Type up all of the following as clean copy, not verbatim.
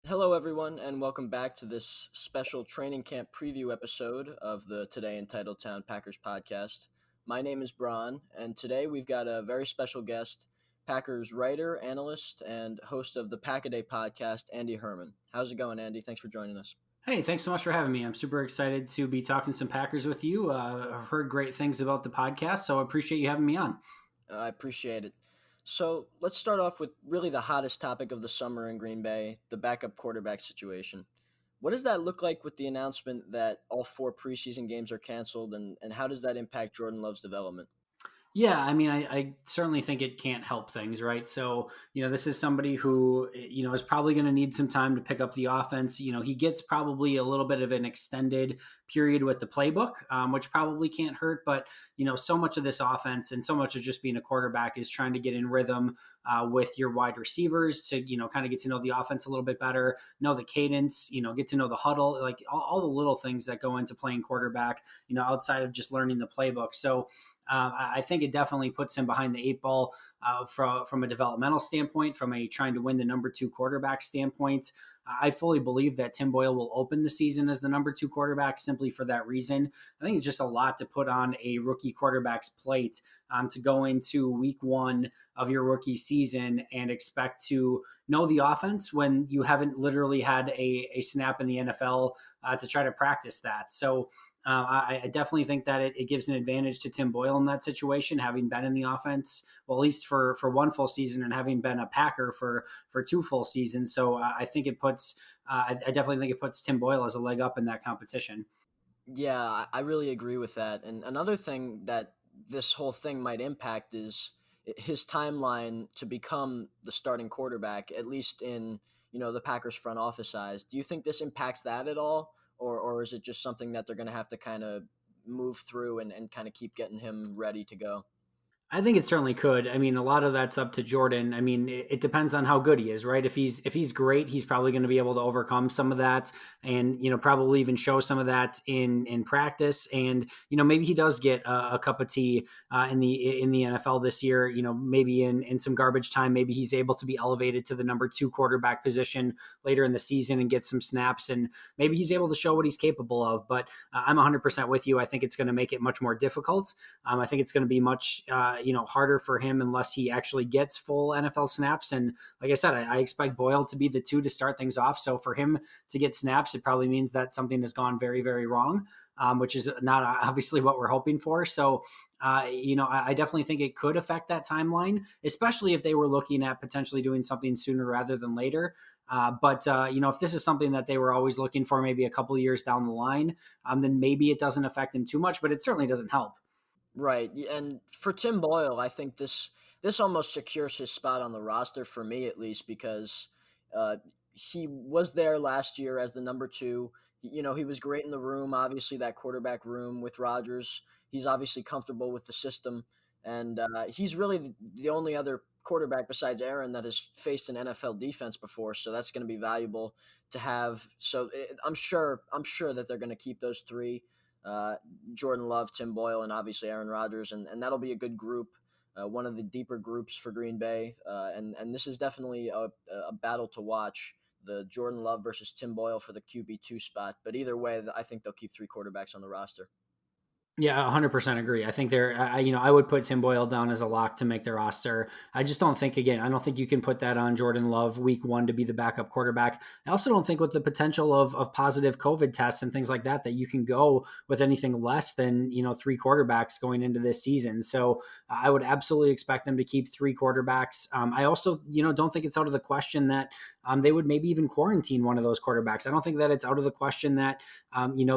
Hello, everyone, and welcome back to this special training camp preview episode of the Today in Titletown Packers podcast. My name is Bron, and today we've got a very special guest, Packers writer, analyst, and host of the Pack-A-Day podcast, Andy Herman. How's it going, Andy? Thanks for joining us. Hey, thanks so much for having me. I'm super excited to be talking some Packers with you. I've heard great things about the podcast, so I appreciate you having me on. I appreciate it. So let's start off with really the hottest topic of the summer in Green Bay, the backup quarterback situation. What does that look like with the announcement that all four preseason games are canceled, and how does that impact Jordan Love's development? Yeah, I mean, I certainly think it can't help things, right? So, this is somebody who, is probably going to need some time to pick up the offense. He gets probably a little bit of an extended period with the playbook, which probably can't hurt. But, so much of this offense and so much of just being a quarterback is trying to get in rhythm with your wide receivers to, kind of get to know the offense a little bit better, know the cadence, get to know the huddle, like all the little things that go into playing quarterback, outside of just learning the playbook. So, I think it definitely puts him behind the eight ball from a developmental standpoint, from a trying to win the number two quarterback standpoint. I fully believe that Tim Boyle will open the season as the number two quarterback simply for that reason. I think it's just a lot to put on a rookie quarterback's plate to go into week one of your rookie season and expect to know the offense when you haven't literally had a snap in the NFL to try to practice that. So I definitely think that it gives an advantage to Tim Boyle in that situation, having been in the offense, well, at least for one full season and having been a Packer for two full seasons. So I think it puts, I definitely think it puts Tim Boyle as a leg up in that competition. Yeah, I really agree with that. And another thing that this whole thing might impact is his timeline to become the starting quarterback, at least in, the Packers front office eyes. Do you think this impacts that at all? Or is it just something that they're going to have to kind of move through and kind of keep getting him ready to go? I think it certainly could. I mean, a lot of that's up to Jordan. I mean, it depends on how good he is, right? If he's great, he's probably going to be able to overcome some of that, and probably even show some of that in practice. And maybe he does get a cup of tea in the NFL this year. Maybe in some garbage time, maybe he's able to be elevated to the number two quarterback position later in the season and get some snaps, and maybe he's able to show what he's capable of. But I'm 100% with you. I think it's going to make it much more difficult. I think it's going to be much. Harder for him unless he actually gets full NFL snaps. And like I said, I expect Boyle to be the two to start things off. So for him to get snaps, it probably means that something has gone very, very wrong, which is not obviously what we're hoping for. So, I definitely think it could affect that timeline, especially if they were looking at potentially doing something sooner rather than later. But if this is something that they were always looking for, maybe a couple of years down the line, then maybe it doesn't affect him too much, but it certainly doesn't help. Right. And for Tim Boyle, I think this almost secures his spot on the roster for me at least because uh, he was there last year as the number two. He was great in the room, obviously that quarterback room with Rodgers. He's obviously comfortable with the system, and he's really the only other quarterback besides Aaron that has faced an NFL defense before. So that's going to be valuable to have. So I'm sure that they're going to keep those three. Uh, Jordan Love, Tim Boyle, and obviously Aaron Rodgers, and that'll be a good group, one of the deeper groups for Green Bay, and this is definitely a battle to watch. The Jordan Love versus Tim Boyle for the QB2 spot, but either way, I think they'll keep three quarterbacks on the roster. Yeah, 100% agree. I think I would put Tim Boyle down as a lock to make the roster. I just don't think, again, I don't think you can put that on Jordan Love week one to be the backup quarterback. I also don't think with the potential of positive COVID tests and things like that, that you can go with anything less than, three quarterbacks going into this season. So I would absolutely expect them to keep three quarterbacks. I also, don't think it's out of the question that they would maybe even quarantine one of those quarterbacks. I don't think that it's out of the question that,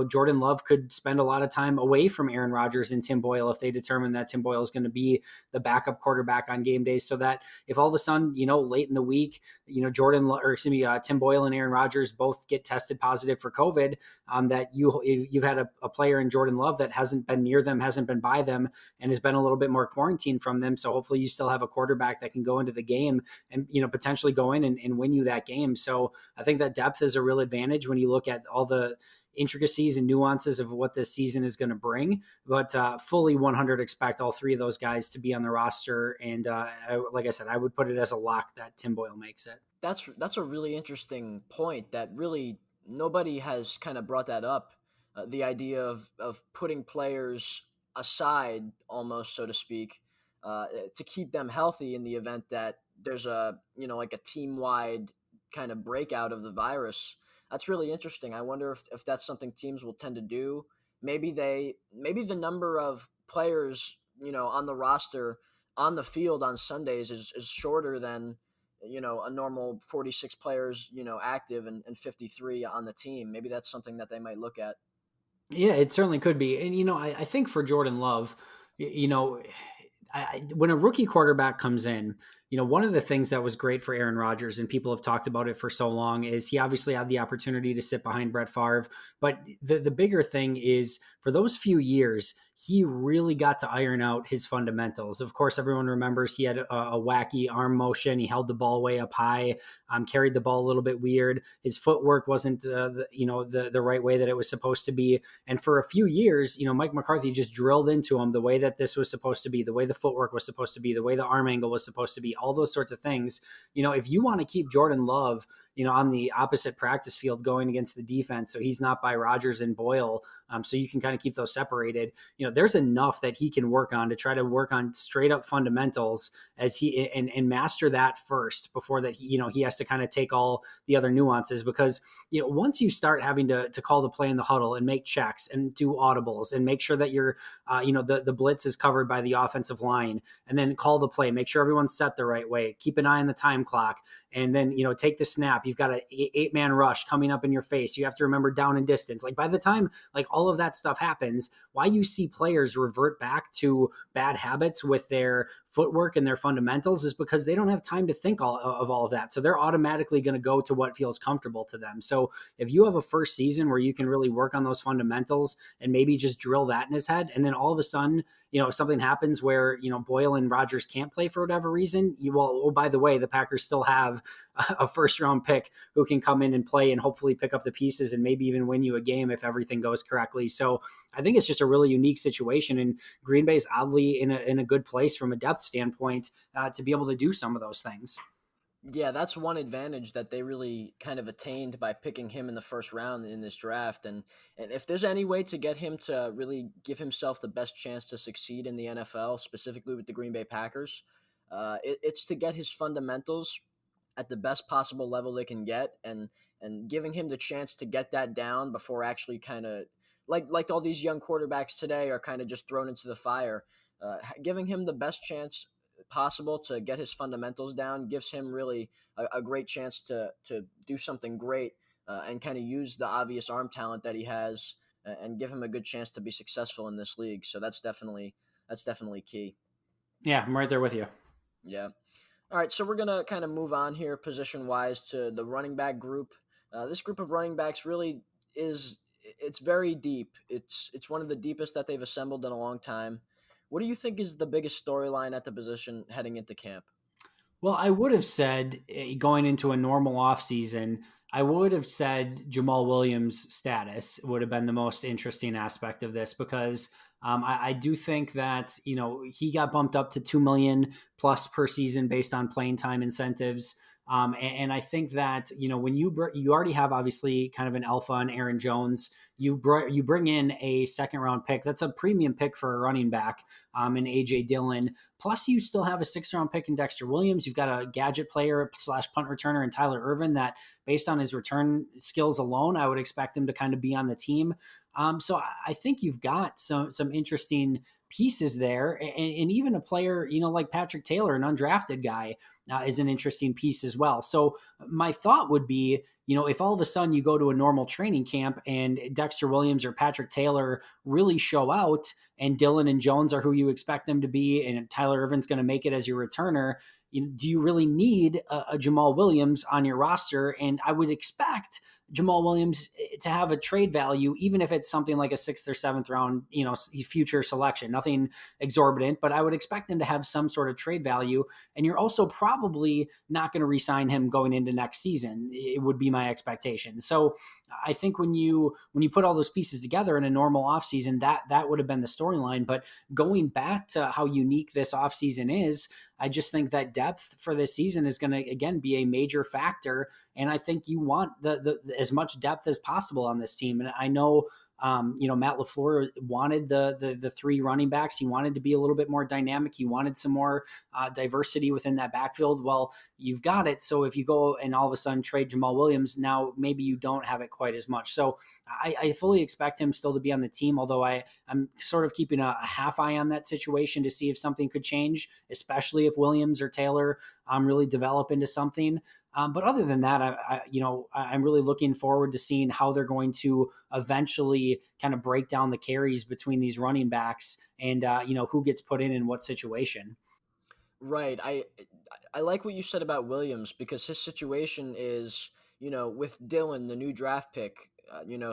Jordan Love could spend a lot of time away from Aaron Rodgers and Tim Boyle if they determine that Tim Boyle is going to be the backup quarterback on game days, so that if all of a sudden, late in the week, Tim Boyle and Aaron Rodgers both get tested positive for COVID, that you've had a player in Jordan Love that hasn't been near them, hasn't been by them, and has been a little bit more quarantined from them. So hopefully you still have a quarterback that can go into the game and, potentially go in and win you that game. So I think that depth is a real advantage when you look at all the, intricacies and nuances of what this season is going to bring. But fully 100 expect all three of those guys to be on the roster. And like I said, I would put it as a lock that Tim Boyle makes it. That's a really interesting point that really nobody has kind of brought that up. The idea of putting players aside, almost so to speak, to keep them healthy in the event that there's a like a team wide kind of breakout of the virus. That's really interesting. I wonder if that's something teams will tend to do. Maybe the number of players on the roster on the field on Sundays is shorter than a normal 46 players active and 53 on the team. Maybe that's something that they might look at. Yeah, it certainly could be. And, I think for Jordan Love, when a rookie quarterback comes in, one of the things that was great for Aaron Rodgers, and people have talked about it for so long, is he obviously had the opportunity to sit behind Brett Favre. But the bigger thing is for those few years, he really got to iron out his fundamentals. Of course, everyone remembers he had a wacky arm motion. He held the ball way up high, carried the ball a little bit weird. His footwork wasn't, the right way that it was supposed to be. And for a few years, Mike McCarthy just drilled into him the way that this was supposed to be, the way the footwork was supposed to be, the way the arm angle was supposed to be, all those sorts of things. If you want to keep Jordan Love, on the opposite practice field going against the defense, so he's not by Rodgers and Boyle, so you can kind of keep those separated. There's enough that he can work on to try to work on straight up fundamentals as he and master that first before that he has to kind of take all the other nuances, because once you start having to call the play in the huddle and make checks and do audibles and make sure that you're the blitz is covered by the offensive line, and then call the play, make sure everyone's set the right way, keep an eye on the time clock, and then take the snap. You've got an 8-man rush coming up in your face. You have to remember down and distance. Like by the time all of that stuff happens, why you see players revert back to bad habits with their footwork and their fundamentals is because they don't have time to think of all of that. So they're automatically going to go to what feels comfortable to them. So if you have a first season where you can really work on those fundamentals and maybe just drill that in his head, and then all of a sudden, if something happens where, Boyle and Rodgers can't play for whatever reason, by the way, the Packers still have a first round pick who can come in and play and hopefully pick up the pieces and maybe even win you a game if everything goes correctly. So I think it's just a really unique situation, and Green Bay's oddly in a good place from a depth standpoint to be able to do some of those things. Yeah, that's one advantage that they really kind of attained by picking him in the first round in this draft. And if there's any way to get him to really give himself the best chance to succeed in the NFL, specifically with the Green Bay Packers, it's to get his fundamentals at the best possible level they can get, and giving him the chance to get that down before actually kind of like all these young quarterbacks today are kind of just thrown into the fire. Giving him the best chance possible to get his fundamentals down gives him really a great chance to do something great, and kind of use the obvious arm talent that he has, and give him a good chance to be successful in this league. So that's definitely key. Yeah, I'm right there with you. Yeah. All right, so we're gonna kind of move on here, position wise, to the running back group. This group of running backs really it's very deep. It's one of the deepest that they've assembled in a long time. What do you think is the biggest storyline at the position heading into camp? Well, I would have said going into a normal offseason, I would have said Jamal Williams' status would have been the most interesting aspect of this, because I do think that he got bumped up to 2 million plus per season based on playing time incentives. And I think that when you already have obviously kind of an alpha on Aaron Jones, you bring in a second round pick that's a premium pick for a running back, in AJ Dillon. Plus, you still have a 6th round pick in Dexter Williams. You've got a gadget player / punt returner in Tyler Irvin that, based on his return skills alone, I would expect him to kind of be on the team. So I think you've got some interesting pieces there, and even a player like Patrick Taylor, an undrafted guy, is an interesting piece as well. So my thought would be, if all of a sudden you go to a normal training camp and Dexter Williams or Patrick Taylor really show out, and Dillon and Jones are who you expect them to be, and Tyler Irvin's going to make it as your returner, do you really need a Jamal Williams on your roster? And I would expect Jamal Williams to have a trade value, even if it's something like a sixth or seventh round, future selection, nothing exorbitant, but I would expect him to have some sort of trade value. And you're also probably not going to re-sign him going into next season. It would be my expectation. So I think when you put all those pieces together in a normal offseason, that would have been the storyline. But going back to how unique this offseason is, I just think that depth for this season is going to again be a major factor, and I think you want the as much depth as possible on this team. And I know Matt LaFleur wanted the three running backs. He wanted to be a little bit more dynamic. He wanted some more diversity within that backfield. Well, you've got it. So if you go and all of a sudden trade Jamal Williams, now maybe you don't have it quite as much. So I fully expect him still to be on the team, although I'm sort of keeping a half eye on that situation to see if something could change, especially if Williams or Taylor really develop into something. But other than that, I'm really looking forward to seeing how they're going to eventually kind of break down the carries between these running backs and who gets put in what situation. Right. I like what you said about Williams because his situation is, with Dylan, the new draft pick,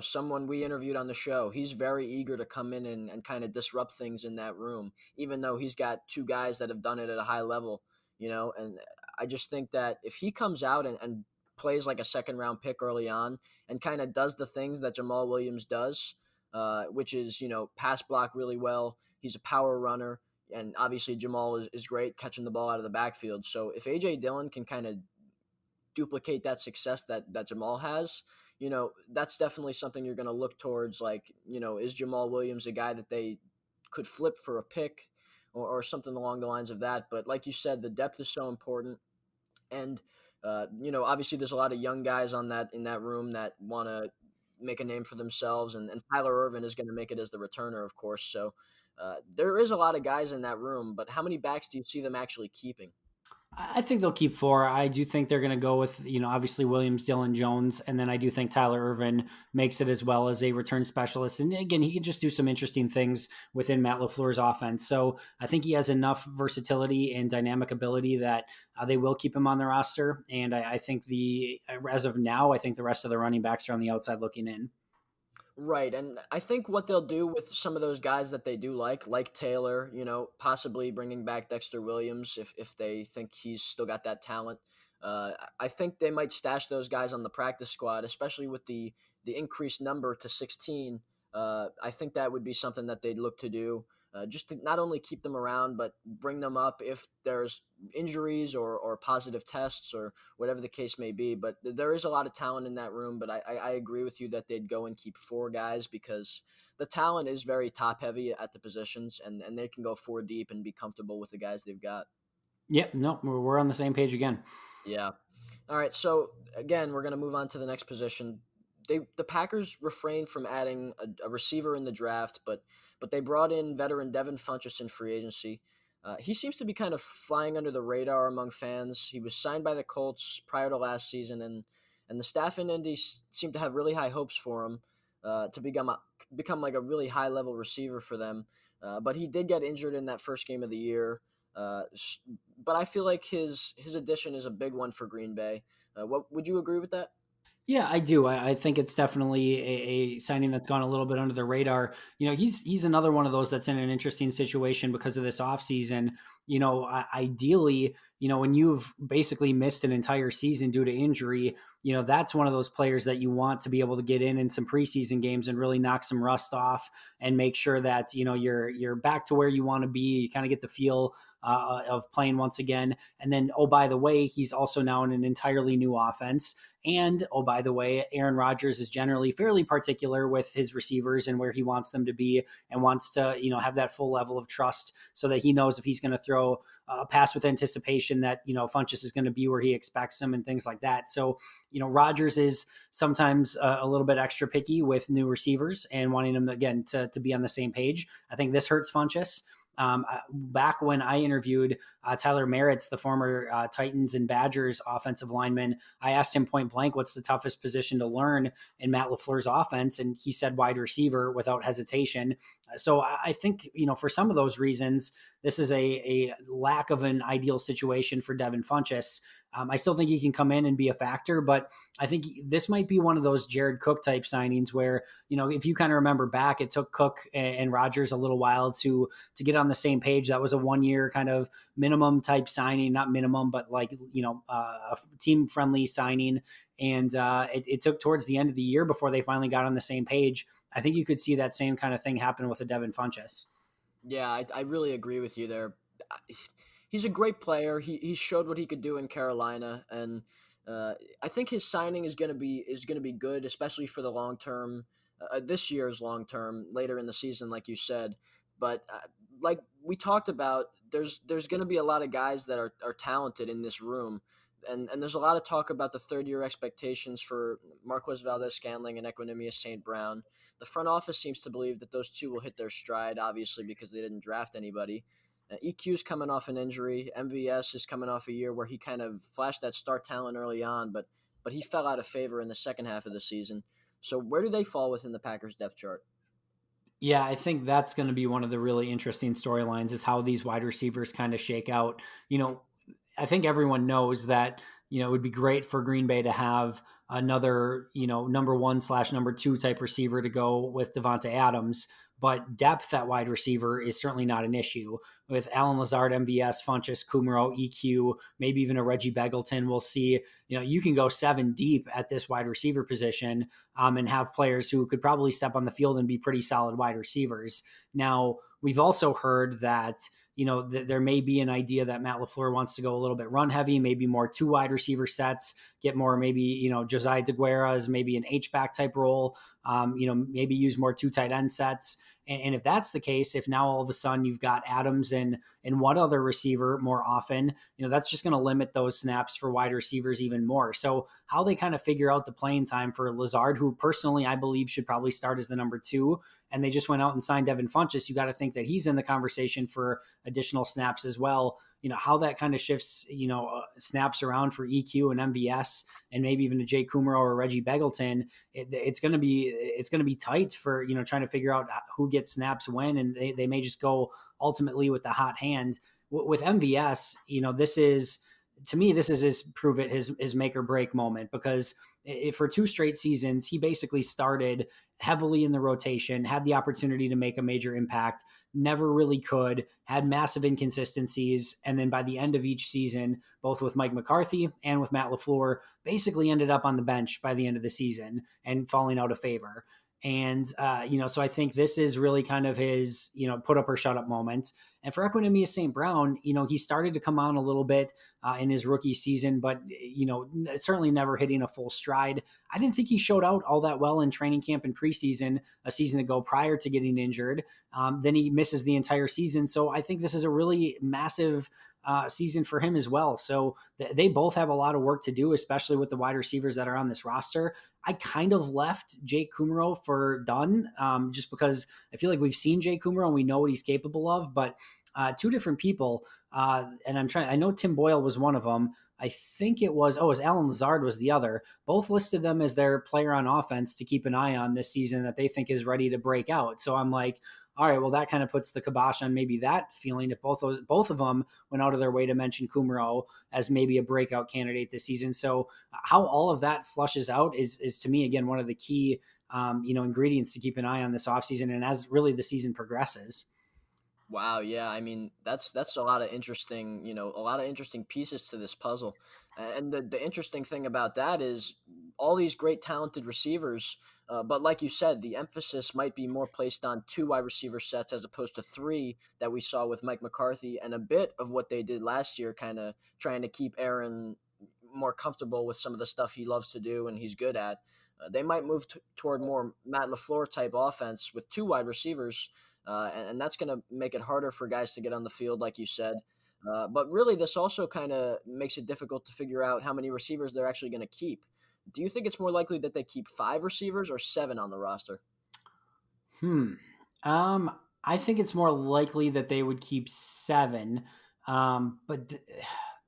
someone we interviewed on the show, he's very eager to come in and kind of disrupt things in that room, even though he's got two guys that have done it at a high level, and I just think that if he comes out and plays like a second round pick early on and kind of does the things that Jamal Williams does, which is, pass block really well. He's a power runner. And obviously Jamal is great catching the ball out of the backfield. So if AJ Dillon can kind of duplicate that success that Jamal has, that's definitely something you're going to look towards. Like, is Jamal Williams a guy that they could flip for a pick or something along the lines of that? But like you said, the depth is so important. And, obviously there's a lot of young guys in that room that want to make a name for themselves. And Tyler Irvin is going to make it as the returner, of course. So, there is a lot of guys in that room, but how many backs do you see them actually keeping? I think they'll keep four. I do think they're going to go with, obviously Williams, Dylan Jones. And then I do think Tyler Irvin makes it as well as a return specialist. And again, he can just do some interesting things within Matt LaFleur's offense. So I think he has enough versatility and dynamic ability that they will keep him on the roster. And I think as of now, I think the rest of the running backs are on the outside looking in. Right, and I think what they'll do with some of those guys that they do like Taylor, possibly bringing back Dexter Williams if they think he's still got that talent. I think they might stash those guys on the practice squad, especially with the increased number to 16. I think that would be something that they'd look to do, just to not only keep them around, but bring them up if there's injuries or positive tests or whatever the case may be. But there is a lot of talent in that room. But I agree with you that they'd go and keep four guys because the talent is very top heavy at the positions, and they can go four deep and be comfortable with the guys they've got. Yep. No, we're on the same page again. Yeah. All right. So again, we're going to move on to the next position. The Packers refrained from adding a receiver in the draft, but they brought in veteran Devin Funchess in free agency. He seems to be kind of flying under the radar among fans. He was signed by the Colts prior to last season, and the staff in Indy seemed to have really high hopes for him to become like a really high level receiver for them. But he did get injured in that first game of the year. But I feel like his addition is a big one for Green Bay. What would you agree with that? Yeah, I do. I think it's definitely a signing that's gone a little bit under the radar. He's another one of those that's in an interesting situation because of this offseason. Ideally, when you've basically missed an entire season due to injury, that's one of those players that you want to be able to get in some preseason games and really knock some rust off and make sure that, you're back to where you want to be. You kind of get the feel of playing once again. And then, oh, by the way, he's also now in an entirely new offense. And oh, by the way, Aaron Rodgers is generally fairly particular with his receivers and where he wants them to be and wants to, have that full level of trust so that he knows if he's going to throw a pass with anticipation that, Funchess is going to be where he expects him and things like that. So, Rodgers is sometimes a little bit extra picky with new receivers and wanting them, again, to be on the same page. I think this hurts Funchess. Back when I interviewed Tyler Merritt's, the former Titans and Badgers offensive lineman, I asked him point blank, what's the toughest position to learn in Matt LaFleur's offense? And he said wide receiver without hesitation. So I think, for some of those reasons, this is a lack of an ideal situation for Devin Funchess. I still think he can come in and be a factor, but I think this might be one of those Jared Cook type signings where, if you kind of remember back, it took Cook and Rodgers a little while to get on the same page. That was a 1 year kind of minimum type signing, not minimum, but like, a team friendly signing. And it took towards the end of the year before they finally got on the same page. I think you could see that same kind of thing happen with a Devin Funchess. Yeah, I really agree with you there. He's a great player. He showed what he could do in Carolina, and I think his signing is gonna be good, especially for the long term. This year's long term, later in the season, like you said. But like we talked about, there's gonna be a lot of guys that are talented in this room, and there's a lot of talk about the third year expectations for Marquez Valdez-Scantling and Equanimous St. Brown. The front office seems to believe that those two will hit their stride, obviously, because they didn't draft anybody. EQ's coming off an injury. MVS is coming off a year where he kind of flashed that star talent early on, but he fell out of favor in the second half of the season. So where do they fall within the Packers depth chart? Yeah, I think that's going to be one of the really interesting storylines is how these wide receivers kind of shake out. I think everyone knows that, it would be great for Green Bay to have another, number one/number 2 type receiver to go with Devonta Adams. But depth at wide receiver is certainly not an issue. With Alan Lazard, MVS, Funchess, Kumaro, EQ, maybe even a Reggie Begelton, we'll see. You can go 7 deep at this wide receiver position, and have players who could probably step on the field and be pretty solid wide receivers. Now, we've also heard that there may be an idea that Matt LaFleur wants to go a little bit run heavy, maybe more 2 wide receiver sets, get more maybe, Josiah DeGuara as maybe an H-back type role, maybe use more 2 tight end sets. And if that's the case, if now all of a sudden you've got Adams and one other receiver more often, that's just going to limit those snaps for wide receivers even more. So how they kind of figure out the playing time for Lazard, who personally I believe should probably start as the number 2, and they just went out and signed Devin Funchess, you got to think that he's in the conversation for additional snaps as well. How that kind of shifts, snaps around for EQ and MVS and maybe even a Jay Kumaro or Reggie Begelton, it's going to be tight for, trying to figure out who gets snaps when, and they may just go ultimately with the hot hand. With MVS, to me, this is his make or break moment, because for 2 straight seasons, he basically started heavily in the rotation, had the opportunity to make a major impact, never really could, had massive inconsistencies. And then by the end of each season, both with Mike McCarthy and with Matt LaFleur, basically ended up on the bench by the end of the season and falling out of favor. And, so I think this is really kind of his, put up or shut up moment. And for Equanimous St. Brown, he started to come on a little bit in his rookie season, but, certainly never hitting a full stride. I didn't think he showed out all that well in training camp and preseason a season ago prior to getting injured. Then he misses the entire season. So I think this is a really massive season for him as well. So they both have a lot of work to do, especially with the wide receivers that are on this roster. I kind of left Jake Kumaro for Dunn, just because I feel like we've seen Jake Kumaro and we know what he's capable of, but 2 different people. And I know Tim Boyle was one of them. I think it was Alan Lazard was the other. Both listed them as their player on offense to keep an eye on this season that they think is ready to break out. So I'm like, all right, well, that kind of puts the kibosh on maybe that feeling if both of them went out of their way to mention Kumaro as maybe a breakout candidate this season. So how all of that flushes out is to me, again, one of the key, ingredients to keep an eye on this offseason and as really the season progresses. Wow, yeah. I mean, that's a lot of interesting, a lot of interesting pieces to this puzzle. And the interesting thing about that is all these great talented receivers, but like you said, the emphasis might be more placed on 2 wide receiver sets as opposed to 3 that we saw with Mike McCarthy, and a bit of what they did last year, kind of trying to keep Aaron more comfortable with some of the stuff he loves to do and he's good at. They might move toward more Matt LaFleur type offense with 2 wide receivers, and that's going to make it harder for guys to get on the field, like you said. But really, this also kind of makes it difficult to figure out how many receivers they're actually going to keep. Do you think it's more likely that they keep 5 receivers or 7 on the roster? Hmm. I think it's more likely that they would keep 7. But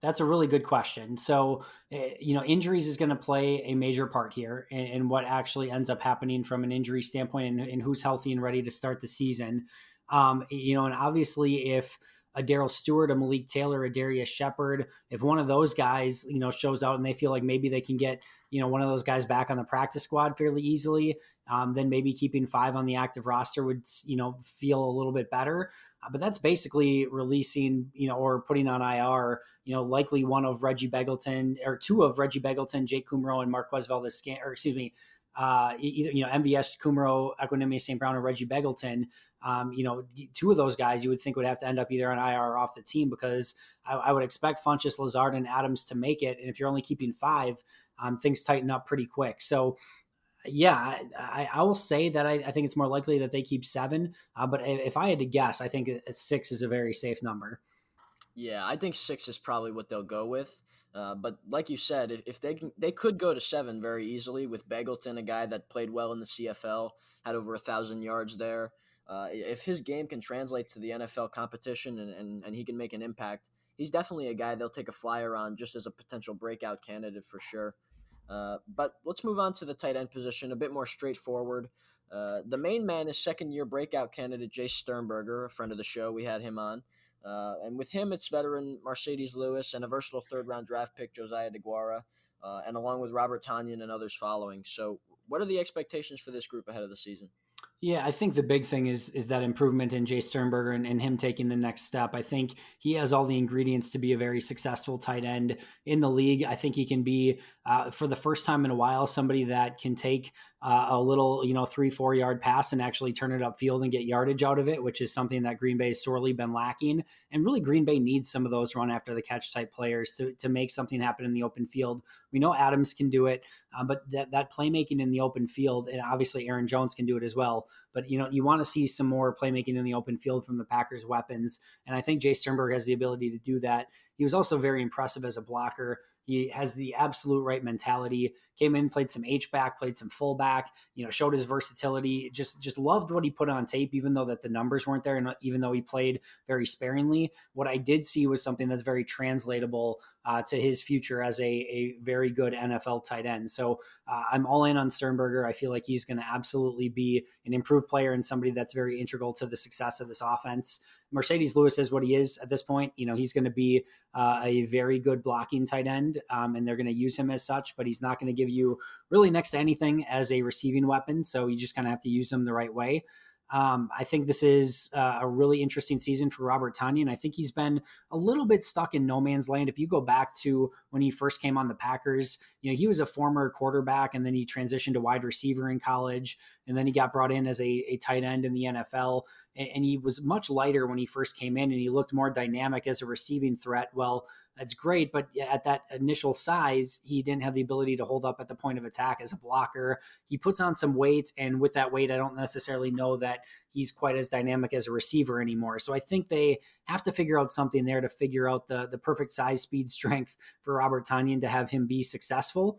that's a really good question. So, injuries is going to play a major part here in what actually ends up happening from an injury standpoint and who's healthy and ready to start the season. And obviously if a Daryl Stewart, a Malik Taylor, a Darius Shepard. If one of those guys, shows out and they feel like maybe they can get, one of those guys back on the practice squad fairly easily, then maybe keeping 5 on the active roster would, feel a little bit better. But that's basically releasing, or putting on IR, likely one of Reggie Begelton or 2 of Reggie Begelton, Jake Kumro, and Marquez Valdez, or excuse me, either, MVS Kumro, Equinemius St. Brown, or Reggie Begelton. 2 of those guys you would think would have to end up either on IR or off the team, because I would expect Funchess, Lazard, and Adams to make it. And if you're only keeping 5, things tighten up pretty quick. So yeah, I will say that I think it's more likely that they keep 7. But if I had to guess, I think 6 is a very safe number. Yeah, I think 6 is probably what they'll go with. But like you said, if they could go to 7 very easily with Begelton, a guy that played well in the CFL, had over 1,000 yards there. If his game can translate to the NFL competition and he can make an impact, he's definitely a guy they'll take a flyer on just as a potential breakout candidate for sure. But let's move on to the tight end position, a bit more straightforward. The main man is second-year breakout candidate Jay Sternberger, a friend of the show. We had him on. And with him, it's veteran Mercedes Lewis and a versatile third-round draft pick, Josiah DeGuara, and along with Robert Tanyan and others following. So what are the expectations for this group ahead of the season? Yeah, I think the big thing is that improvement in Jay Sternberger and him taking the next step. I think he has all the ingredients to be a very successful tight end in the league. I think he can be, for the first time in a while, somebody that can take a little, 3-4 yard pass and actually turn it upfield and get yardage out of it, which is something that Green Bay has sorely been lacking. And really, Green Bay needs some of those run after the catch type players to make something happen in the open field. We know Adams can do it, but that playmaking in the open field, and obviously Aaron Jones can do it as well. But you want to see some more playmaking in the open field from the Packers' weapons, and I think Jay Sternberg has the ability to do that. He was also very impressive as a blocker. He has the absolute right mentality. Came in, played some H-back, played some fullback, showed his versatility. Just loved what he put on tape, even though that the numbers weren't there, and even though he played very sparingly. What I did see was something that's very translatable to his future as a very good NFL tight end. So I'm all in on Sternberger. I feel like he's going to absolutely be an improved player and somebody that's very integral to the success of this offense. Mercedes Lewis is what he is at this point. He's going to be a very good blocking tight end, and they're going to use him as such, but he's not going to give you really next to anything as a receiving weapon. So you just kind of have to use him the right way. I think this is a really interesting season for Robert Tanyan. I think he's been a little bit stuck in no man's land. If you go back to when he first came on the Packers, he was a former quarterback, and then he transitioned to wide receiver in college, and then he got brought in as a tight end in the NFL. And he was much lighter when he first came in, and he looked more dynamic as a receiving threat. Well, that's great, but at that initial size, he didn't have the ability to hold up at the point of attack as a blocker. He puts on some weight, and with that weight, I don't necessarily know that he's quite as dynamic as a receiver anymore. So I think they have to figure out something there to figure out the perfect size, speed, strength for Robert Tanyan to have him be successful.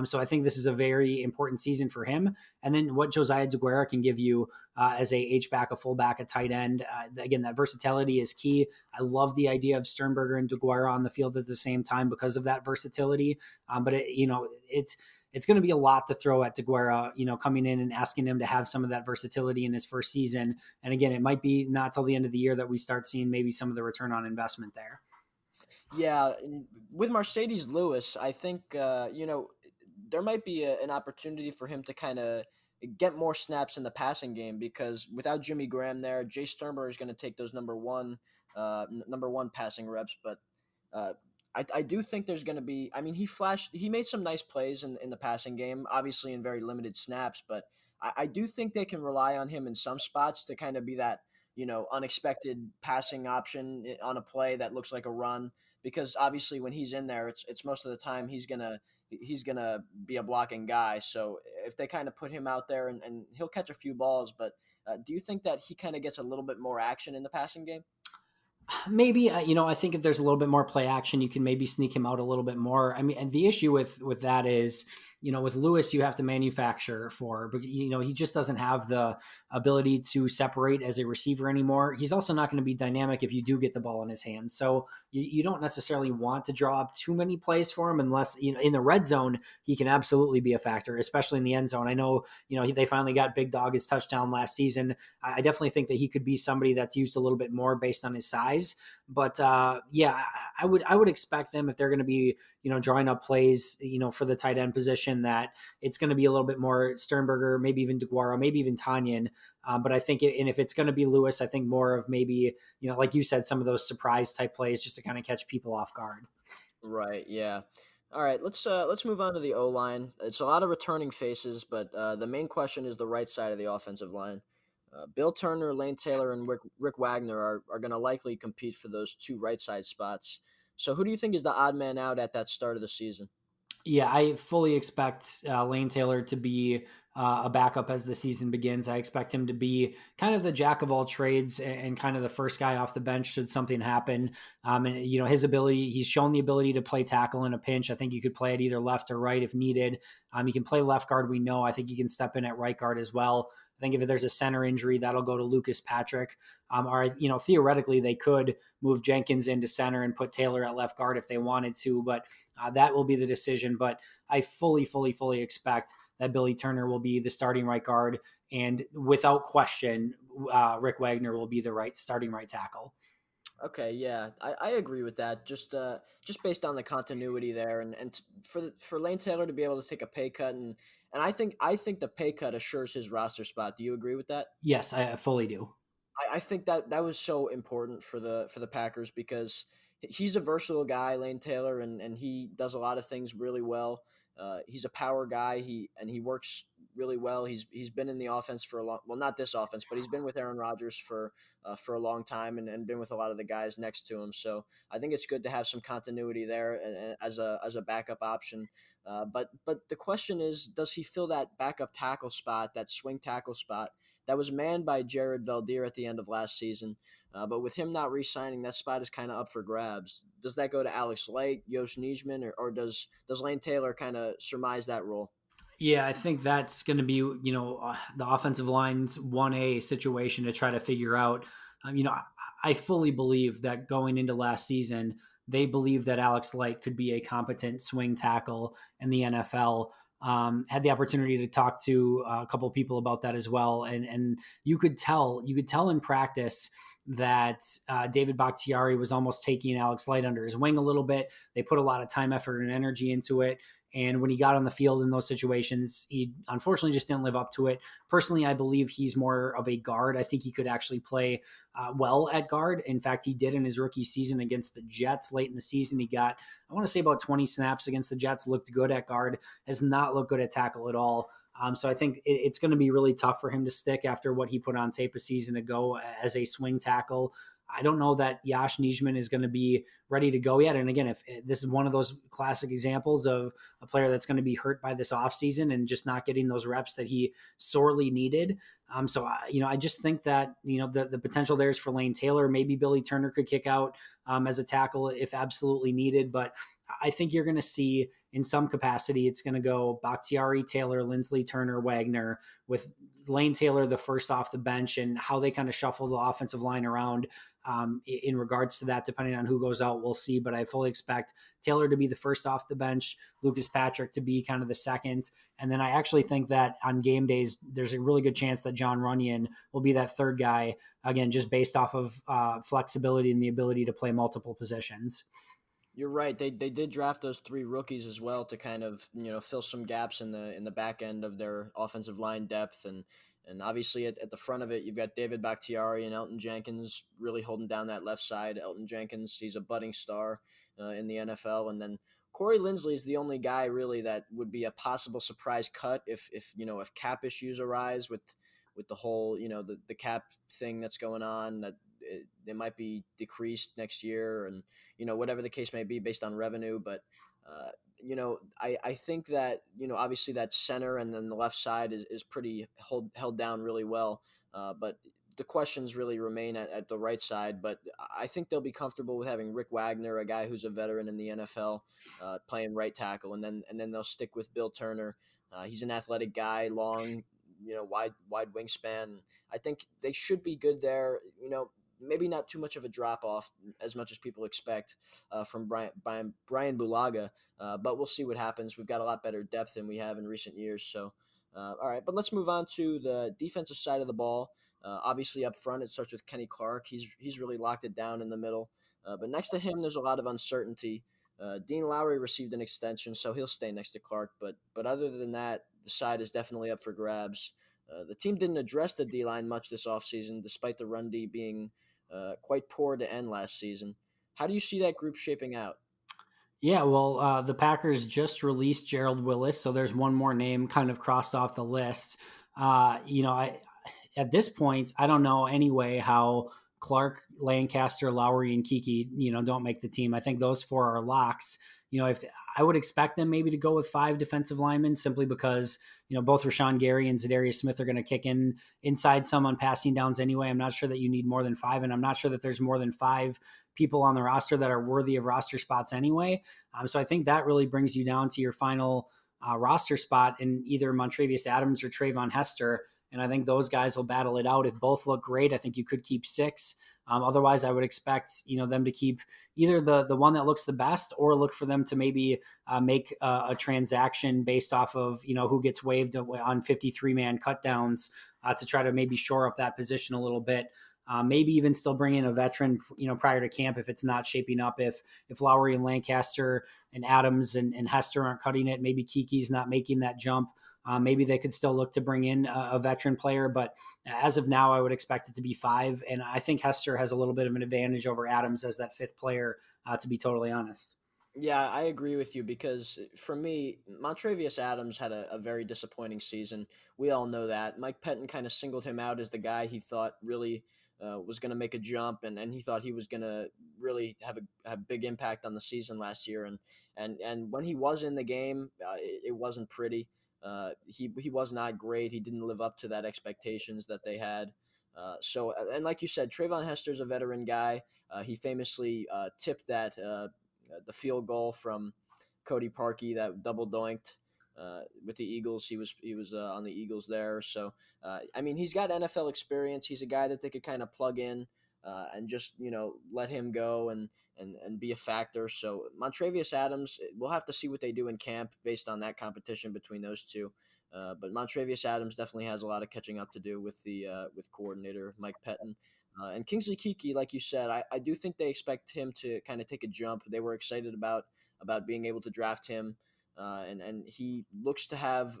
So I think this is a very important season for him. And then what Josiah DeGuara can give you as a H-back, a fullback, a tight end. Again, that versatility is key. I love the idea of Sternberger and DeGuara on the field at the same time because of that versatility. But it's going to be a lot to throw at DeGuara, coming in and asking him to have some of that versatility in his first season. And again, it might be not till the end of the year that we start seeing maybe some of the return on investment there. Yeah, with Mercedes Lewis, I think there might be an opportunity for him to kind of get more snaps in the passing game because without Jimmy Graham there, Jay Sternberger is going to take those number one passing reps. But uh, I do think there's going to be. I mean, he made some nice plays in the passing game, obviously in very limited snaps, but I do think they can rely on him in some spots to kind of be that unexpected passing option on a play that looks like a run because obviously when he's in there, it's most of the time he's gonna be a blocking guy. So if they kind of put him out there and he'll catch a few balls, but do you think that he kind of gets a little bit more action in the passing game? Maybe I think if there's a little bit more play action, you can maybe sneak him out a little bit more. I mean, and the issue with that is, with Lewis, you have to manufacture for, but he just doesn't have the ability to separate as a receiver anymore. He's also not going to be dynamic if you do get the ball in his hands. So you don't necessarily want to draw up too many plays for him unless, in the red zone, he can absolutely be a factor, especially in the end zone. I know, they finally got Big Dog his touchdown last season. I definitely think that he could be somebody that's used a little bit more based on his size. guys. But yeah, I would expect them if they're going to be drawing up plays for the tight end position that it's going to be a little bit more Sternberger, maybe even DeGuara, maybe even Tanyan. But I think and if it's going to be Lewis, I think more of maybe like you said, some of those surprise type plays just to kind of catch people off guard. Right. Yeah. All right. Let's move on to the O line. It's a lot of returning faces, but the main question is the right side of the offensive line. Bill Turner, Lane Taylor, and Rick Wagner are going to likely compete for those two right side spots. So, who do you think is the odd man out at that start of the season? Yeah, I fully expect Lane Taylor to be a backup as the season begins. I expect him to be kind of the jack of all trades and kind of the first guy off the bench should something happen. And his ability, he's shown the ability to play tackle in a pinch. I think you could play it either left or right if needed. He can play left guard. We know. I think he can step in at right guard as well. I think if there's a center injury, that'll go to Lucas Patrick. Or theoretically, they could move Jenkins into center and put Taylor at left guard if they wanted to, but that will be the decision. But I fully expect that Billy Turner will be the starting right guard, and without question, Rick Wagner will be the starting right tackle. Okay, yeah, I agree with that. Just based on the continuity there, for Lane Taylor to be able to take a pay cut, and I think the pay cut assures his roster spot. Do you agree with that? Yes, I fully do. I think that was so important for the Packers because he's a versatile guy, Lane Taylor, and he does a lot of things really well. He's a power guy. He works really well. He's been in the offense for a long, well, not this offense, but he's been with Aaron Rodgers for a long time and been with a lot of the guys next to him. So I think it's good to have some continuity there and as a backup option. But the question is, does he fill that backup tackle spot, that swing tackle spot that was manned by Jared Valdir at the end of last season? But with him not re-signing, that spot is kind of up for grabs. Does that go to Alex Light, Yosh Nijman, or does Lane Taylor kind of surmise that role? Yeah, I think that's going to be, the offensive line's 1A situation to try to figure out. I fully believe that going into last season, they believe that Alex Light could be a competent swing tackle in the NFL. Had the opportunity to talk to a couple people about that as well, and you could tell in practice that David Bakhtiari was almost taking Alex Light under his wing a little bit. They put a lot of time, effort, and energy into it. And when he got on the field in those situations, he unfortunately just didn't live up to it. Personally, I believe he's more of a guard. I think he could actually play well at guard. In fact, he did in his rookie season against the Jets late in the season. He got, I want to say, about 20 snaps against the Jets, looked good at guard, has not looked good at tackle at all. So I think it's going to be really tough for him to stick after what he put on tape a season ago as a swing tackle. I don't know that Yash Nijman is going to be ready to go yet. And again, if this is one of those classic examples of a player that's going to be hurt by this offseason and just not getting those reps that he sorely needed. I just think that, the potential there's for Lane Taylor. Maybe Billy Turner could kick out as a tackle if absolutely needed. But I think you're going to see in some capacity, it's going to go Bakhtiari, Taylor, Lindsley, Turner, Wagner, with Lane Taylor the first off the bench, and how they kind of shuffle the offensive line around in regards to that, depending on who goes out, we'll see. But I fully expect Taylor to be the first off the bench, Lucas Patrick to be kind of the second. And then I actually think that on game days, there's a really good chance that John Runyon will be that third guy, again, just based off of flexibility and the ability to play multiple positions. You're right. They did draft those three rookies as well to kind of fill some gaps in the back end of their offensive line depth and obviously at the front of it you've got David Bakhtiari and Elton Jenkins really holding down that left side. Elton Jenkins, he's a budding star in the NFL, and then Corey Lindsley is the only guy really that would be a possible surprise cut if cap issues arise with the whole the cap thing that's going on, that it might be decreased next year, and whatever the case may be based on revenue. But I think that obviously that center and then the left side is pretty held down really well. But the questions really remain at the right side. But I think they'll be comfortable with having Rick Wagner, a guy who's a veteran in the NFL, playing right tackle, and then they'll stick with Bill Turner. He's an athletic guy, long, wide wingspan. I think they should be good there. Maybe not too much of a drop off as much as people expect from Brian Bulaga, but we'll see what happens. We've got a lot better depth than we have in recent years. So, all right, but let's move on to the defensive side of the ball. Obviously, up front, it starts with Kenny Clark. He's really locked it down in the middle. But next to him, there's a lot of uncertainty. Dean Lowry received an extension, so he'll stay next to Clark. But other than that, the side is definitely up for grabs. The team didn't address the D line much this offseason, despite the run D being quite poor to end last season. How do you see that group shaping out? Yeah, well, the Packers just released Gerald Willis, so there's one more name kind of crossed off the list. I at this point, I don't know anyway how Clark, Lancaster, Lowry, and Kiki, don't make the team. I think those four are locks. If I would expect them maybe to go with five defensive linemen simply because both Rashawn Gary and Zadarius Smith are going to kick in inside some on passing downs anyway. I'm not sure that you need more than five, and I'm not sure that there's more than five people on the roster that are worthy of roster spots anyway. So I think that really brings you down to your final roster spot in either Montravius Adams or Trayvon Hester. And I think those guys will battle it out. If both look great, I think you could keep six. Otherwise, I would expect them to keep either the one that looks the best, or look for them to maybe make a transaction based off of who gets waived on 53-man cutdowns to try to maybe shore up that position a little bit. Maybe even still bring in a veteran, prior to camp if it's not shaping up. If Lowry and Lancaster and Adams and Hester aren't cutting it, maybe Kiki's not making that jump. Maybe they could still look to bring in a veteran player, but as of now, I would expect it to be five. And I think Hester has a little bit of an advantage over Adams as that fifth player, to be totally honest. Yeah, I agree with you because for me, Montravius Adams had a very disappointing season. We all know that. Mike Pettin kind of singled him out as the guy he thought really was going to make a jump, and he thought he was going to really have a big impact on the season last year. And when he was in the game, it wasn't pretty. He was not great. He didn't live up to that expectations that they had. And like you said, Trayvon Hester's a veteran guy. He famously tipped that. The field goal from Cody Parkey that double doinked with the Eagles. He was on the Eagles there. So I mean, he's got NFL experience. He's a guy that they could kind of plug in and just let him go and be a factor. So Montravius Adams, we'll have to see what they do in camp based on that competition between those two. But Montravius Adams definitely has a lot of catching up to do with the with coordinator Mike Pettin. And Kingsley Kiki, like you said, I do think they expect him to kind of take a jump. They were excited about being able to draft him, and he looks to have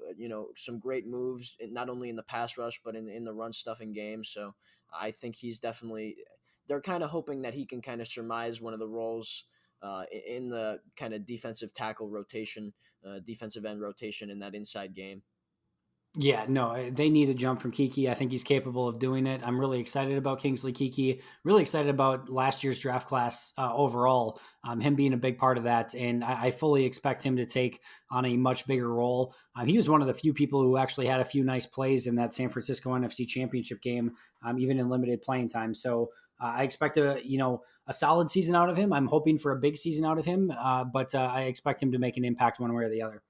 some great moves, not only in the pass rush but in the run stuffing game. So I think he's definitely. They're kind of hoping that he can kind of surmise one of the roles in the kind of defensive tackle rotation, defensive end rotation in that inside game. Yeah, no, they need a jump from Kiki. I think he's capable of doing it. I'm really excited about Kingsley Kiki. Really excited about last year's draft class overall. Him being a big part of that, and I fully expect him to take on a much bigger role. He was one of the few people who actually had a few nice plays in that San Francisco NFC Championship game, even in limited playing time. So I expect a solid season out of him. I'm hoping for a big season out of him, but I expect him to make an impact one way or the other.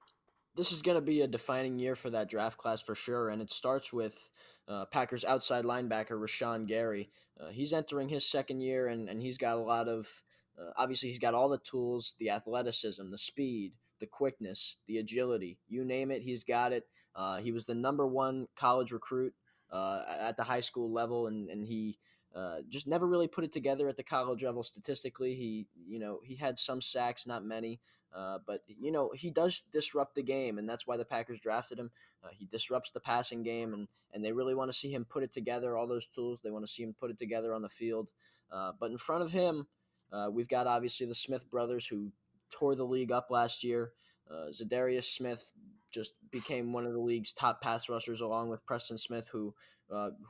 This is going to be a defining year for that draft class for sure. And it starts with Packers outside linebacker Rashawn Gary. He's entering his second year, and he's got a lot of obviously, he's got all the tools, the athleticism, the speed, the quickness, the agility. You name it, he's got it. He was the number one college recruit at the high school level, and he just never really put it together at the college level statistically. He had some sacks, not many. But he does disrupt the game, and that's why the Packers drafted him. He disrupts the passing game, and they really want to see him put it together. All those tools, they want to see him put it together on the field. But in front of him, we've got obviously the Smith brothers who tore the league up last year. Zadarius Smith just became one of the league's top pass rushers, along with Preston Smith, who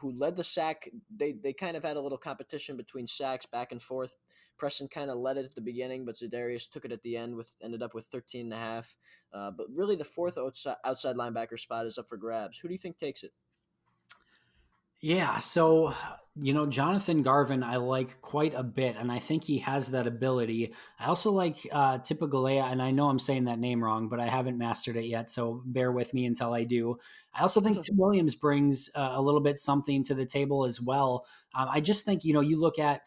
led the sack. They kind of had a little competition between sacks back and forth. Preston kind of led it at the beginning, but Zadarius took it at the end ended up with 13 and a half. But really, the fourth outside linebacker spot is up for grabs. Who do you think takes it? Yeah, so Jonathan Garvin, I like quite a bit, and I think he has that ability. I also like Tipagalea, and I know I'm saying that name wrong, but I haven't mastered it yet, so bear with me until I do. I also think Tim Williams brings a little bit something to the table as well. I just think you look at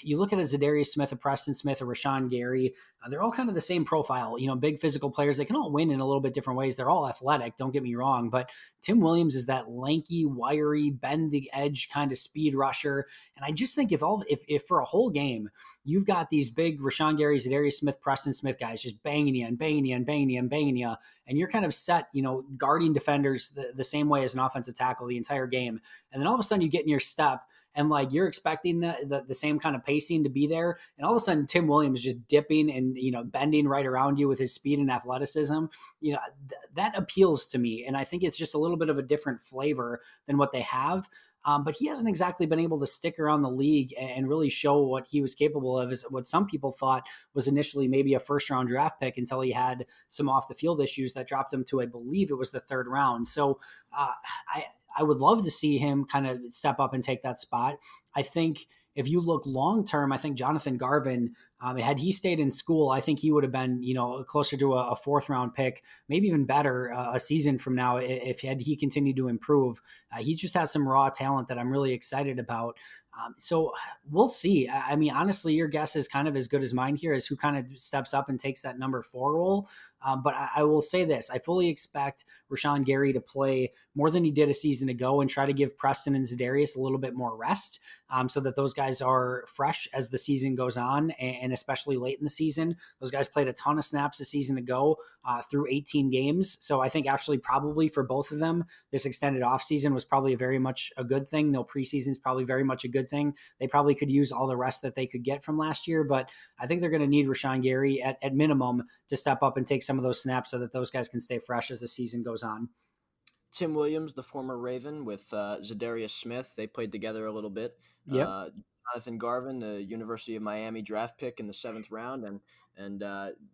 you look at a Zadarius Smith, a Preston Smith, a Rashawn Gary, they're all kind of the same profile, big physical players. They can all win in a little bit different ways. They're all athletic, don't get me wrong, but Tim Williams is that lanky, wiry, bend the edge kind of speed rusher. And I just think if for a whole game, you've got these big Rashawn Gary, Zadarius Smith, Preston Smith guys just banging you and banging you and banging you and banging you, and you're kind of set, guarding defenders the same way as an offensive tackle the entire game. And then all of a sudden you get in your step and like you're expecting the same kind of pacing to be there, and all of a sudden Tim Williams is just dipping and bending right around you with his speed and athleticism. That appeals to me, and I think it's just a little bit of a different flavor than what they have. But he hasn't exactly been able to stick around the league and really show what he was capable of, is what some people thought was initially maybe a first round draft pick, until he had some off the field issues that dropped him to, I believe it was the third round. So I would love to see him kind of step up and take that spot. I think if you look long term, I think Jonathan Garvin, had he stayed in school, I think he would have been, closer to a fourth round pick, maybe even better a season from now if had he continued to improve. He just has some raw talent that I'm really excited about. So we'll see. I mean, honestly, your guess is kind of as good as mine here, as who kind of steps up and takes that number 4 role. But I will say this: I fully expect Rashawn Gary to play more than he did a season ago, and try to give Preston and Zadarius a little bit more rest, so that those guys are fresh as the season goes on, and especially late in the season. Those guys played a ton of snaps a season ago, through 18 games. So I think actually probably for both of them, this extended offseason was probably very much a good thing. No, preseason is probably very much a good thing. They probably could use all the rest that they could get from last year, but I think they're going to need Rashawn Gary at minimum to step up and take some of those snaps so that those guys can stay fresh as the season goes on. Tim Williams, the former Raven, with Zadarius Smith. They played together a little bit. Yep. Jonathan Garvin, the University of Miami draft pick in the seventh round, and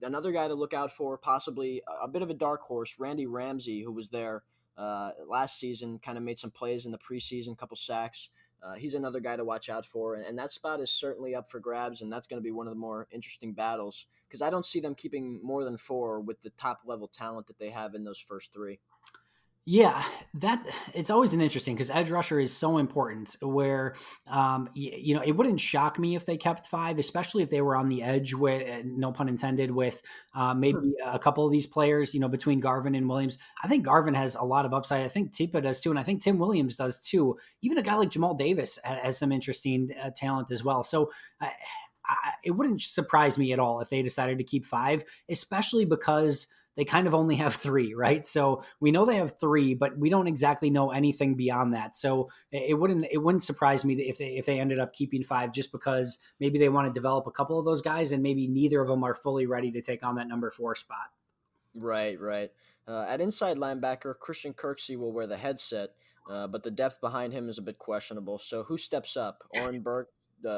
another guy to look out for, possibly a bit of a dark horse, Randy Ramsey, who was there last season, kind of made some plays in the preseason, couple sacks. He's another guy to watch out for, and that spot is certainly up for grabs, and that's going to be one of the more interesting battles, because I don't see them keeping more than 4 with the top level talent that they have in those first 3. Yeah, that it's always an interesting, because edge rusher is so important. Where it wouldn't shock me if they kept 5, especially if they were on the edge with, no pun intended, with maybe a couple of these players. Between Garvin and Williams, I think Garvin has a lot of upside. I think Tipa does too, and I think Tim Williams does too. Even a guy like Jamal Davis has some interesting talent as well. So. It wouldn't surprise me at all if they decided to keep 5, especially because they kind of only have 3, right? So we know they have 3, but we don't exactly know anything beyond that. So it wouldn't surprise me if they ended up keeping 5, just because maybe they want to develop a couple of those guys, and maybe neither of them are fully ready to take on that number 4 spot. Right, right. At inside linebacker, Christian Kirksey will wear the headset, but the depth behind him is a bit questionable. So who steps up? Oren Burke,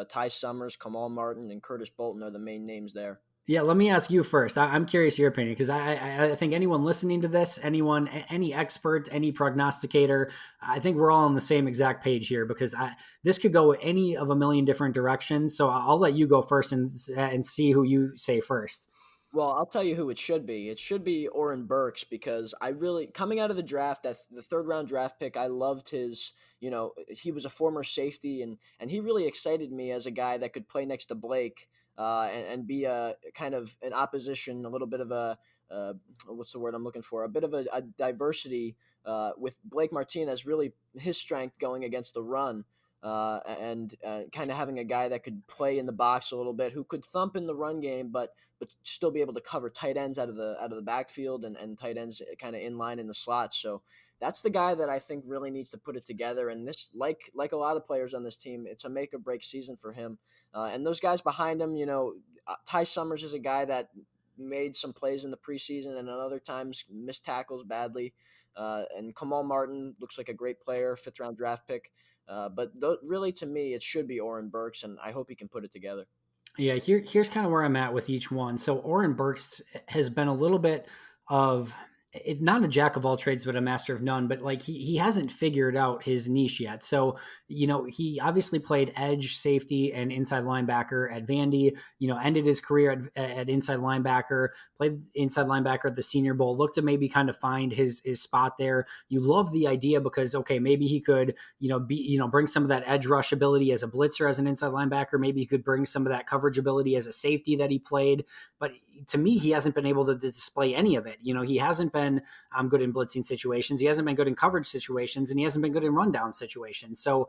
Ty Summers, Kamal Martin, and Curtis Bolton are the main names there. Yeah, let me ask you first. I'm curious your opinion, because I think anyone listening to this, any expert, any prognosticator, I think we're all on the same exact page here, because this could go any of a million different directions. So I'll let you go first and see who you say first. Well, I'll tell you who it should be. It should be Oren Burks, because I really, coming out of the draft, that the third round draft pick, I loved his. He was a former safety, and he really excited me as a guy that could play next to Blake, and be a kind of an opposition, a little bit of a what's the word I'm looking for? A bit of a diversity, with Blake Martinez, really his strength going against the run. And kind of having a guy that could play in the box a little bit, who could thump in the run game, but still be able to cover tight ends out of the backfield, and tight ends kind of in line in the slot. So that's the guy that I think really needs to put it together. And this, like a lot of players on this team, it's a make or break season for him. And those guys behind him, Ty Summers is a guy that made some plays in the preseason and at other times missed tackles badly. And Kamal Martin looks like a great player, 5th-round draft pick. But really, to me, it should be Oren Burks, and I hope he can put it together. Yeah, here's kind of where I'm at with each one. So Oren Burks has been a little bit of not a jack of all trades, but a master of none. But like he hasn't figured out his niche yet. So he obviously played edge, safety, and inside linebacker at Vandy. Ended his career at inside linebacker. Played inside linebacker at the Senior Bowl. Looked to maybe kind of find his spot there. You love the idea because okay, maybe he could bring some of that edge rush ability as a blitzer as an inside linebacker. Maybe he could bring some of that coverage ability as a safety that he played. But to me, he hasn't been able to display any of it. He hasn't been good in blitzing situations. He hasn't been good in coverage situations, and he hasn't been good in rundown situations. So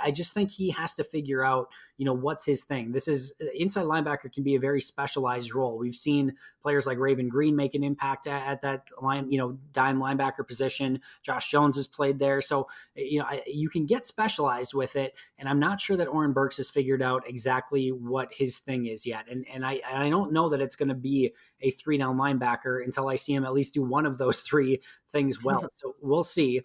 I just think he has to figure out, what's his thing. This is inside linebacker can be a very specialized role. We've seen players like Raven Green make an impact at that line, dime linebacker position. Josh Jones has played there. So, you can get specialized with it. And I'm not sure that Oren Burks has figured out exactly what his thing is yet. And I don't know that it's going to be a 3-down linebacker until I see him at least do one of those three things well. So we'll see.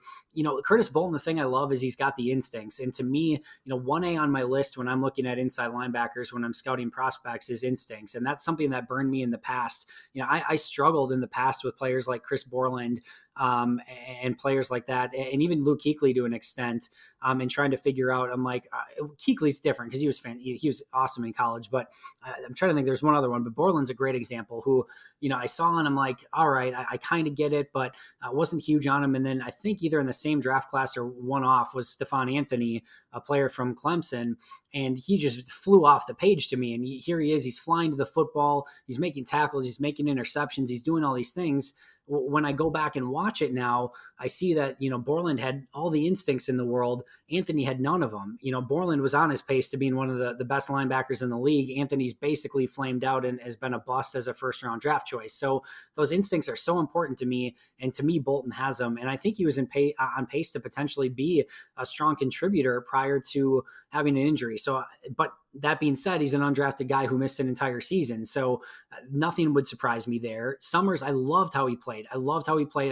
Curtis Bolton, the thing I love is he's got the instincts. And to me, 1A on my list when I'm looking at inside linebackers, when I'm scouting prospects, is instincts. And that's something that burned me in the past. I struggled in the past with players like Chris Borland, and players like that, and even Luke Kuechly to an extent, and trying to figure out. I'm like, Kuechly's different because he was awesome in college, but I'm trying to think. There's one other one, but Borland's a great example. Who I saw and I'm like, all right, I kind of get it, but I wasn't huge on him. And then I think either in the same draft class or one off was Stephon Anthony, a player from Clemson, and he just flew off the page to me. And here he is, he's flying to the football, he's making tackles, he's making interceptions, he's doing all these things. When I go back and watch it now, I see that, Borland had all the instincts in the world. Anthony had none of them. Borland was on his pace to being one of the best linebackers in the league. Anthony's basically flamed out and has been a bust as a first-round draft choice. So those instincts are so important to me. And to me, Bolton has them. And I think he was on pace to potentially be a strong contributor prior to having an injury. So, but that being said, he's an undrafted guy who missed an entire season. So nothing would surprise me there. Summers, I loved how he played. I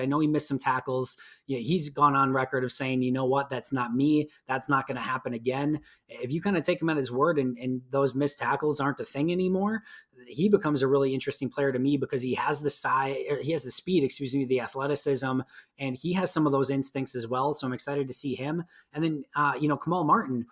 know he missed some tackles. He's gone on record of saying, you know what, that's not me. That's not going to happen again. If you kind of take him at his word and those missed tackles aren't a thing anymore, he becomes a really interesting player to me because he has the speed, the athleticism, and he has some of those instincts as well. So I'm excited to see him. And then, Kamal Martin,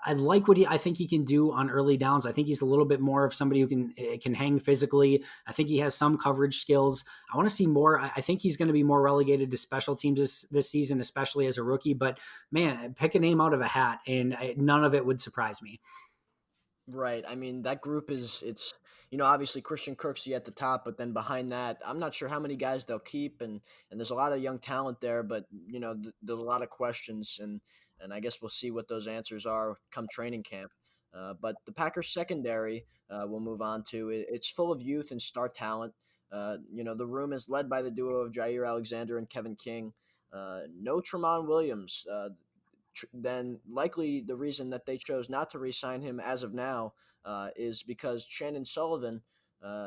I like what I think he can do on early downs. I think he's a little bit more of somebody who can hang physically. I think he has some coverage skills. I want to see more. I think he's going to be more relegated to special teams this season, especially as a rookie. But man, pick a name out of a hat, and none of it would surprise me. Right. I mean, that group obviously Christian Kirksey at the top, but then behind that, I'm not sure how many guys they'll keep, and there's a lot of young talent there, but there's a lot of questions, and I guess we'll see what those answers are come training camp. But the Packers secondary, we'll move on to. It's full of youth and star talent. The room is led by the duo of Jair Alexander and Kevin King. No Tramon Williams. Then likely the reason that they chose not to re-sign him as of now is because Shannon Sullivan,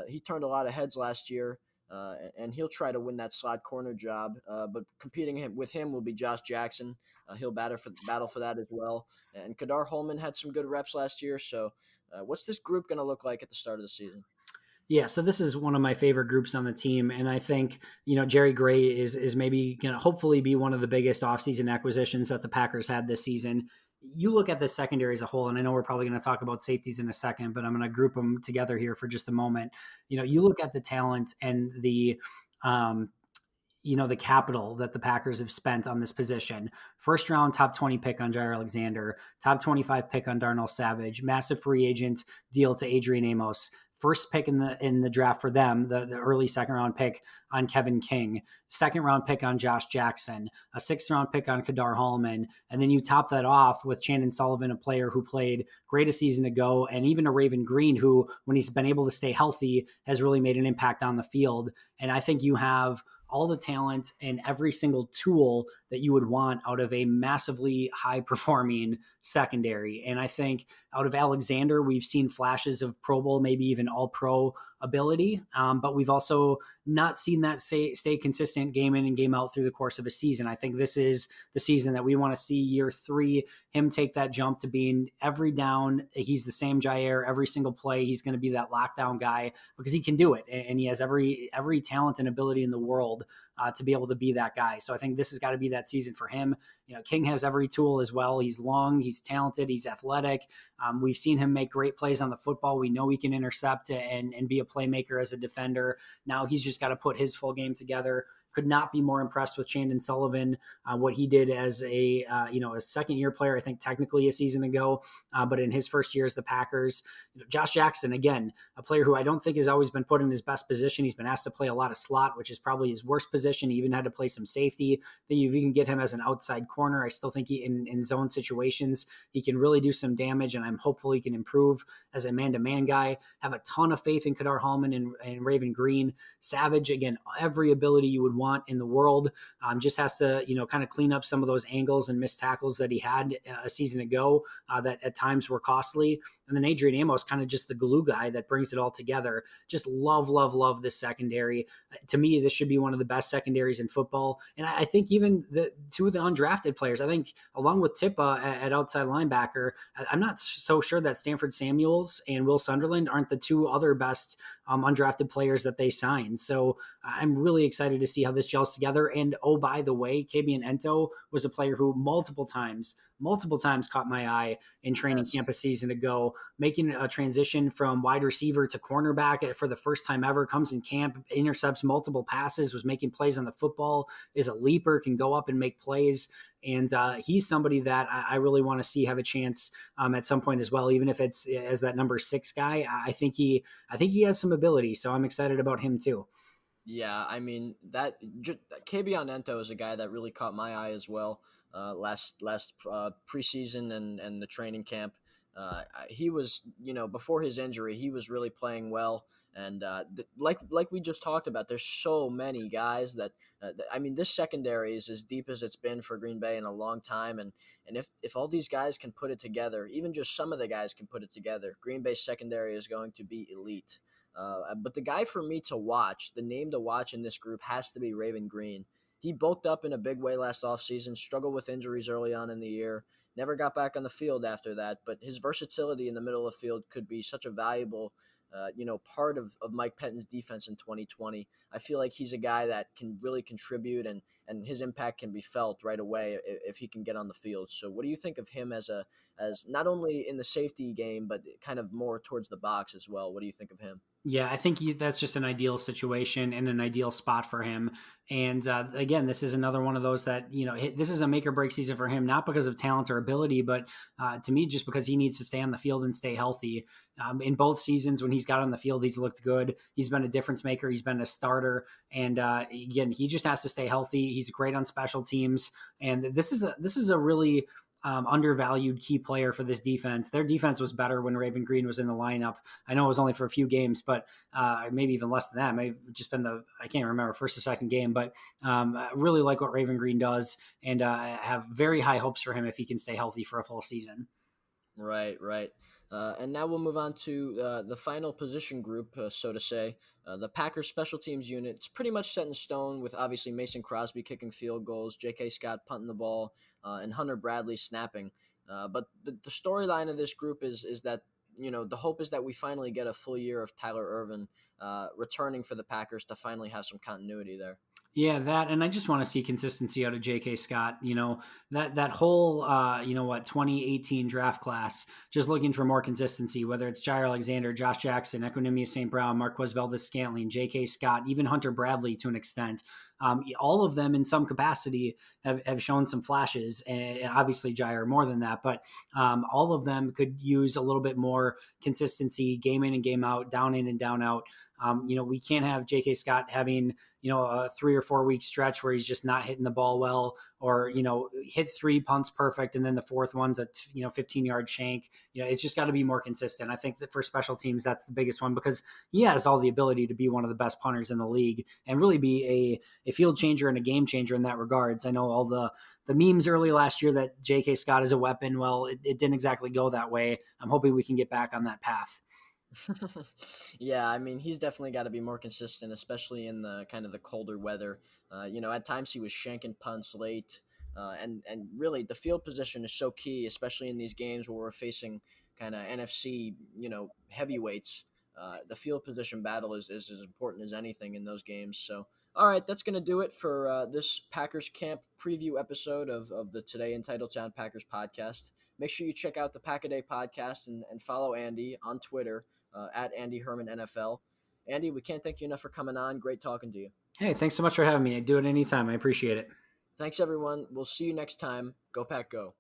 he turned a lot of heads last year, and he'll try to win that slot corner job. But competing with him will be Josh Jackson. He'll battle for that as well. And Kadar Holman had some good reps last year. So what's this group going to look like at the start of the season? Yeah, so this is one of my favorite groups on the team, and I think Jerry Gray is maybe going to hopefully be one of the biggest offseason acquisitions that the Packers had this season. You look at the secondary as a whole, and I know we're probably going to talk about safeties in a second, but I'm going to group them together here for just a moment. You look at the talent and um, the capital that the Packers have spent on this position. First round top 20 pick on Jair Alexander, top 25 pick on Darnell Savage, massive free agent deal to Adrian Amos, first pick in the draft for them, the early second round pick on Kevin King, second round pick on Josh Jackson, a sixth round pick on Kadar Hallman, and then you top that off with Shannon Sullivan, a player who played great a season ago, and even a Raven Green who, when he's been able to stay healthy, has really made an impact on the field. And I think you have all the talent and every single tool that you would want out of a massively high performing secondary. And I think out of Alexander, we've seen flashes of Pro Bowl, maybe even all pro ability, but we've also not seen that stay consistent game in and game out through the course of a season. I think this is the season that we want to see, year 3, him take that jump to being every down. He's the same Jair every single play. He's going to be that lockdown guy because he can do it, and he has every talent and ability in the world to be able to be that guy. So I think this has got to be that season for him. King has every tool as well. He's long, he's talented, he's athletic. We've seen him make great plays on the football. We know he can intercept and be a playmaker as a defender. Now he's just got to put his full game together. Could not be more impressed with Chandon Sullivan, what he did as a second year player, I think technically a season ago, but in his first year as the Packers. Josh Jackson, again, a player who I don't think has always been put in his best position. He's been asked to play a lot of slot, which is probably his worst position. He even had to play some safety. Then you can get him as an outside corner. I still think he in zone situations, he can really do some damage, and I'm hopeful he can improve as a man-to-man guy. Have a ton of faith in Kadar Hallman and Raven Green. Savage, again, every ability you would want in the world. Just has to, kind of clean up some of those angles and missed tackles that he had a season ago that at times were costly. And then Adrian Amos, kind of just the glue guy that brings it all together. Just love this secondary. To me, this should be one of the best secondaries in football. And I think even the two of the undrafted players, I think along with Tippa at outside linebacker, I'm not so sure that Stanford Samuels and Will Sunderland aren't the two other best undrafted players that they signed. So I'm really excited to see how this gels together. And oh, by the way, Kabian Ento was a player who multiple times caught my eye in training Yes. camp a season ago, making a transition from wide receiver to cornerback for the first time ever, comes in camp, intercepts multiple passes, was making plays on the football, is a leaper, can go up and make plays. And he's somebody that I really want to see have a chance at some point as well, even if it's as that number 6 guy. I think he has some ability, so I'm excited about him too. Yeah, I mean Kabion Ento is a guy that really caught my eye as well. Last preseason and the training camp, he was, before his injury, he was really playing well. And like we just talked about, there's so many guys that I mean, this secondary is as deep as it's been for Green Bay in a long time. And if all these guys can put it together, even just some of the guys can put it together, Green Bay's secondary is going to be elite. But the guy for me to watch, the name to watch in this group has to be Raven Green. He bulked up in a big way last offseason, struggled with injuries early on in the year, never got back on the field after that. But his versatility in the middle of the field could be such a valuable, part of Mike Pettine's defense in 2020. I feel like he's a guy that can really contribute, and his impact can be felt right away if he can get on the field. So what do you think of him as not only in the safety game, but kind of more towards the box as well? What do you think of him? Yeah, I think that's just an ideal situation and an ideal spot for him. And again, this is another one of those that, this is a make or break season for him, not because of talent or ability, but to me, just because he needs to stay on the field and stay healthy. In both seasons, when he's got on the field, he's looked good. He's been a difference maker. He's been a starter. And again, he just has to stay healthy. He's great on special teams. And this is a really undervalued key player for this defense. Their defense was better when Raven Green was in the lineup. I know it was only for a few games, but maybe even less than that. Maybe just been I can't remember, first or second game. But I really like what Raven Green does, and have very high hopes for him if he can stay healthy for a full season. Right, right. And now we'll move on to the final position group, so to say. The Packers special teams unit. It's pretty much set in stone with obviously Mason Crosby kicking field goals, J.K. Scott punting the ball, and Hunter Bradley snapping. But the storyline of this group is that, the hope is that we finally get a full year of Tyler Irvin returning for the Packers to finally have some continuity there. Yeah, that, and I just want to see consistency out of J.K. Scott. That whole 2018 draft class, just looking for more consistency. Whether it's Jair Alexander, Josh Jackson, Equinemius St. Brown, Marquez Valdez-Scantling, J.K. Scott, even Hunter Bradley to an extent. All of them in some capacity have shown some flashes, and obviously Jair more than that, but all of them could use a little bit more consistency, game in and game out, down in and down out. We can't have J.K. Scott having, a 3 or 4 week stretch where he's just not hitting the ball well, or, hit 3 punts perfect, and then the fourth one's a 15-yard shank. It's just got to be more consistent. I think that for special teams, that's the biggest one, because he has all the ability to be one of the best punters in the league and really be a field changer and a game changer in that regards. I know all the memes early last year that J.K. Scott is a weapon. Well, it didn't exactly go that way. I'm hoping we can get back on that path. Yeah, I mean, he's definitely got to be more consistent, especially in the kind of the colder weather. At times he was shanking punts late, and really the field position is so key, especially in these games where we're facing kind of NFC, heavyweights. The field position battle is as important as anything in those games. So, all right, that's going to do it for this Packers camp preview episode of the Today in Titletown Packers podcast. Make sure you check out the Pack a Day podcast and follow Andy on Twitter at Andy Herman NFL. Andy, we can't thank you enough for coming on. Great talking to you. Hey, thanks so much for having me. I do it anytime. I appreciate it. Thanks, everyone. We'll see you next time. Go Pack Go.